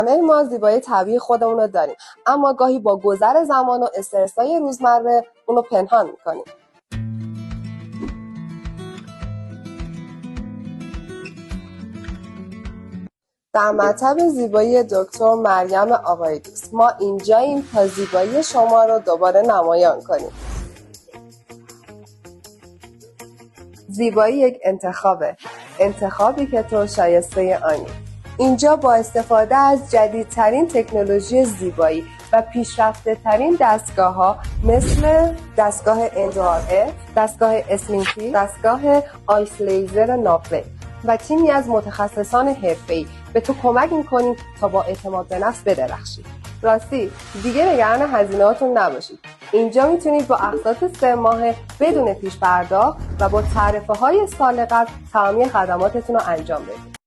همه ما زیبایی طبیعی خودمون رو داریم، اما گاهی با گذر زمان و استرس‌های روزمره اونو پنهان میکنیم. در مطب زیبایی دکتر مریم آقایدوست ما اینجاییم تا زیبایی شما رو دوباره نمایان کنیم. زیبایی یک انتخابی که تو شایسته آنی. اینجا با استفاده از جدیدترین تکنولوژی زیبایی و پیشرفته ترین دستگاه ها مثل دستگاه اندوآر‌اف، دستگاه اسمینتی، دستگاه آیس لیزر ناپلک و تیمی از متخصصان حرفه‌ای به تو کمک میکنیم تا با اعتماد به نفس بدرخشی. راستی دیگه نگران هزینه‌هاتون نباشید. اینجا میتونید با اقساط 3 ماهه بدون پیش پرداخت و با تعرفه‌های سال قبل تمامی خدماتتون رو انجام بدید.